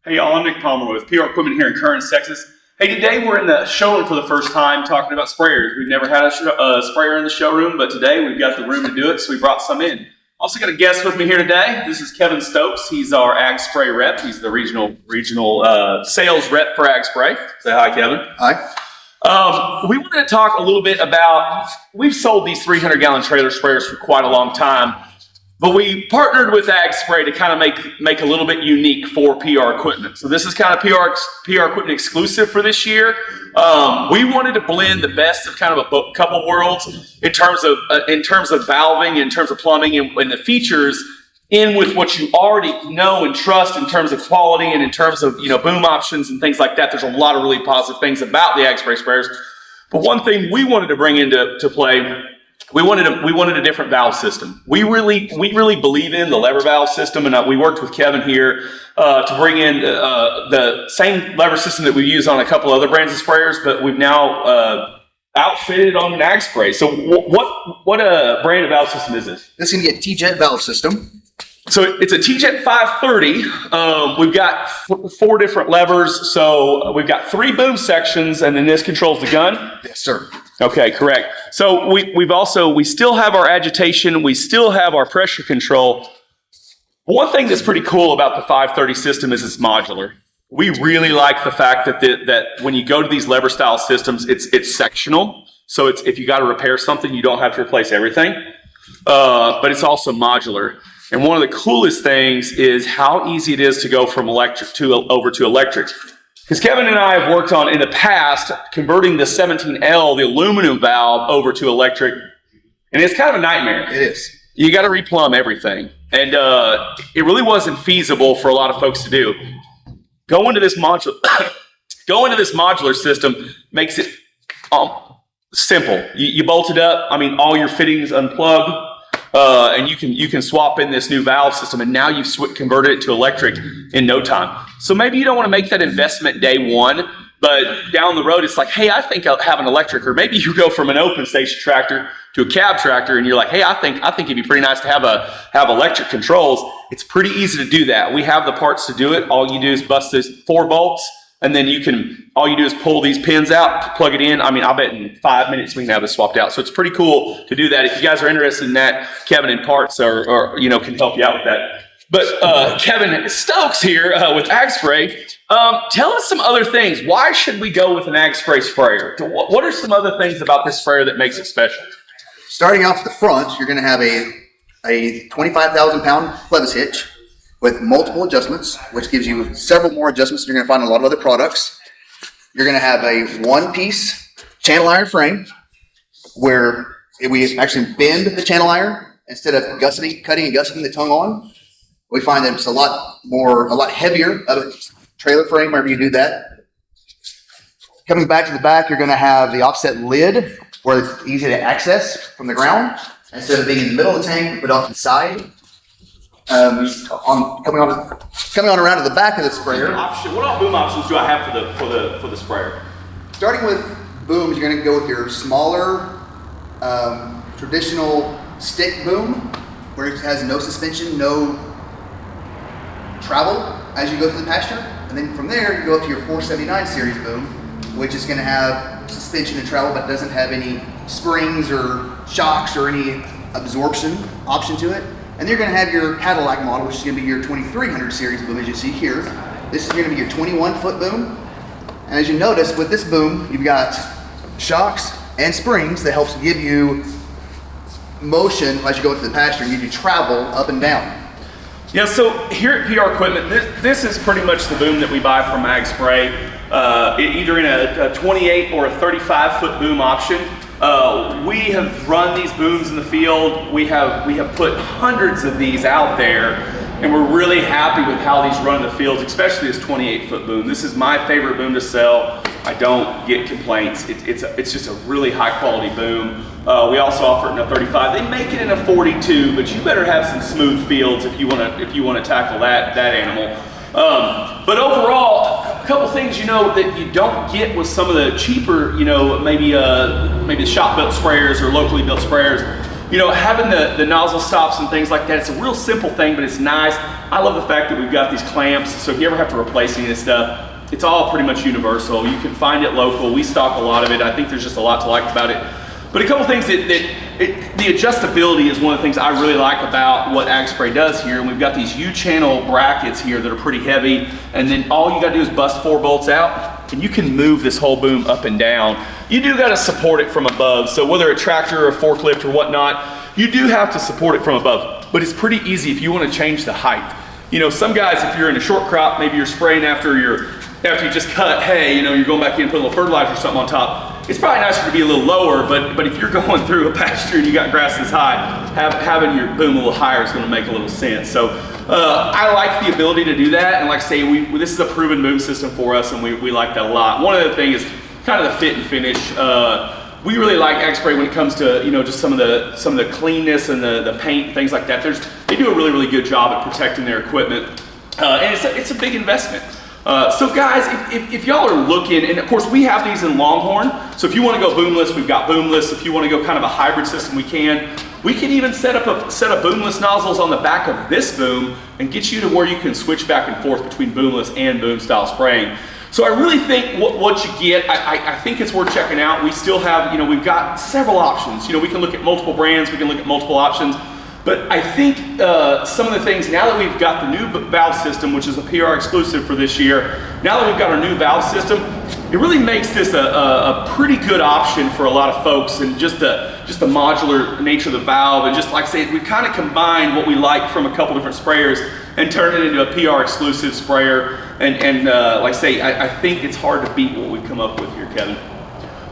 Hey y'all, I'm Nick Palmer with PR Equipment here in Kearns, Texas. Hey, today we're in the showroom for the first time talking about sprayers. We've never had a sprayer in the showroom, but today we've got the room to do it, so we brought some in. Also got a guest with me here today. This is Kevin Stokes. He's our Ag Spray rep. He's the regional sales rep for Ag Spray. Say hi, Kevin. Hi. We wanted to talk a little bit about, we've sold these 300-gallon trailer sprayers for quite a long time. But we partnered with Ag Spray to kind of make a little bit unique for PR Equipment. So this is kind of PR Equipment exclusive for this year. We wanted to blend the best of kind of a couple worlds in terms of valving, in terms of plumbing, and the features in with what you already know and trust in terms of quality and in terms of boom options and things like that. There's a lot of really positive things about the Ag Spray sprayers. But one thing we wanted to bring into play. We wanted a different valve system. We really believe in the lever valve system, and we worked with Kevin here to bring in the same lever system that we use on a couple other brands of sprayers, but we've now outfitted on an Ag Spray. So what brand of valve system is this? This is going to be a T-Jet valve system. So it's a T-Jet 530. We've got four different levers. So we've got 3 boom sections, and then this controls the gun? Yes, sir. Okay, correct. So we still have our agitation, we still have our pressure control. One thing that's pretty cool about the 530 system is it's modular. We really like the fact that when you go to these lever style systems, it's sectional. So if you got to repair something, you don't have to replace everything. But it's also modular. And one of the coolest things is how easy it is to go from electric over to electric. Because Kevin and I have worked on, in the past, converting the 17L, the aluminum valve, over to electric. And it's kind of a nightmare. It is. You got to replumb everything. And it really wasn't feasible for a lot of folks to do. Go into this modular system makes it simple. You bolt it up. I mean, all your fittings unplug. And you can swap in this new valve system, and now you've converted it to electric in no time. So maybe you don't want to make that investment day one, but down the road it's like, hey, I think I'll have an electric. Or maybe you go from an open station tractor to a cab tractor, and you're like, hey, I think it'd be pretty nice to have electric controls. It's pretty easy to do that. We have the parts to do it. All you do is bust those 4 bolts. And then all you do is pull these pins out, plug it in. I mean, I bet in 5 minutes we can have this swapped out. So it's pretty cool to do that. If you guys are interested in that, Kevin in Parts or can help you out with that. But Kevin Stokes here with Ag Spray, tell us some other things. Why should we go with an Ag Spray sprayer? What are some other things about this sprayer that makes it special? Starting off the front, you're going to have a 25,000-pound clevis hitch with multiple adjustments, which gives you several more adjustments than you're going to find in a lot of other products. You're going to have a one-piece channel iron frame where we actually bend the channel iron instead of cutting and gusseting the tongue on. We find that it's a lot heavier of a trailer frame whenever you do that. Coming back to the back, you're going to have the offset lid where it's easy to access from the ground. Instead of being in the middle of the tank, we put it off to the side. Coming on around to the back of the sprayer. What all boom options do I have for the sprayer? Starting with booms, you're going to go with your smaller, traditional stick boom, where it has no suspension, no travel as you go through the pasture. And then from there, you go up to your 479 series boom, which is going to have suspension and travel, but doesn't have any springs or shocks or any absorption option to it. And you're going to have your Cadillac model, which is going to be your 2300 series boom, as you see here. This is going to be your 21-foot boom. And as you notice, with this boom, you've got shocks and springs that helps give you motion as you go into the pasture and give you travel up and down. Yeah, so here at PR Equipment, this is pretty much the boom that we buy from Ag Spray, either in a 28 or a 35-foot boom option. We have run these booms in the field. We have put hundreds of these out there, and we're really happy with how these run in the fields, especially this 28-foot boom. This is my favorite boom to sell. I don't get complaints. It's just a really high-quality boom. We also offer it in a 35. They make it in a 42, but you better have some smooth fields if you want to tackle that animal. But overall, a couple things that you don't get with some of the cheaper, maybe shop built sprayers or locally built sprayers. Having the nozzle stops and things like that, it's a real simple thing, but it's nice. I love the fact that we've got these clamps, so if you ever have to replace any of this stuff, it's all pretty much universal. You can find it local. We stock a lot of it. I think there's just a lot to like about it. But a couple things the adjustability is one of the things I really like about what Ag Spray does here. And we've got these U-channel brackets here that are pretty heavy. And then all you gotta do is bust 4 bolts out and you can move this whole boom up and down. You do gotta support it from above. So whether a tractor or a forklift or whatnot, you do have to support it from above. But it's pretty easy if you wanna change the height. You know, some guys, if you're in a short crop, maybe you're spraying after you just cut hay, you know, you're going back in and put a little fertilizer or something on top. It's probably nicer to be a little lower, but if you're going through a pasture and you got grass this high, having your boom a little higher is going to make a little sense. So I like the ability to do that, and like I say, this is a proven boom system for us, and we like that a lot. One other thing is kind of the fit and finish. We really like Ag Spray when it comes to, you know, just some of the cleanness and the paint, things like that. They do a really good job at protecting their equipment, and it's a big investment. So guys, if y'all are looking, and of course we have these in Longhorn, so if you want to go boomless, we've got boomless. If you want to go kind of a hybrid system, we can. We can even set up a set of boomless nozzles on the back of this boom and get you to where you can switch back and forth between boomless and boom style spraying. So I really think what you get, I think it's worth checking out. We still have, you know, we've got several options. You know, we can look at multiple brands, we can look at multiple options. But I think some of the things, now that we've got the new valve system, which is a PR exclusive for this year, now that we've got our new valve system, it really makes this a pretty good option for a lot of folks, and just the modular nature of the valve, and just like I say, we kind of combine what we like from a couple different sprayers and turn it into a PR exclusive sprayer. And like I say, I think it's hard to beat what we've come up with here, Kevin.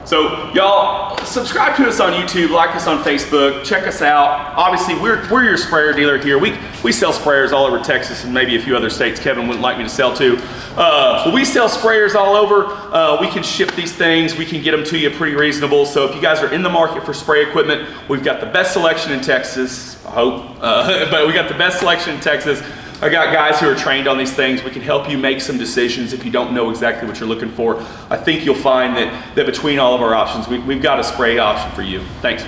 So y'all, subscribe to us on YouTube, like us on Facebook, check us out. Obviously, we're your sprayer dealer here. We sell sprayers all over Texas and maybe a few other states Kevin wouldn't like me to sell to. But we sell sprayers all over. We can ship these things. We can get them to you pretty reasonable. So if you guys are in the market for spray equipment, we've got the best selection in Texas, I hope. But we got the best selection in Texas. I got guys who are trained on these things. We can help you make some decisions if you don't know exactly what you're looking for. I think you'll find that between all of our options, we've got a spray option for you. Thanks.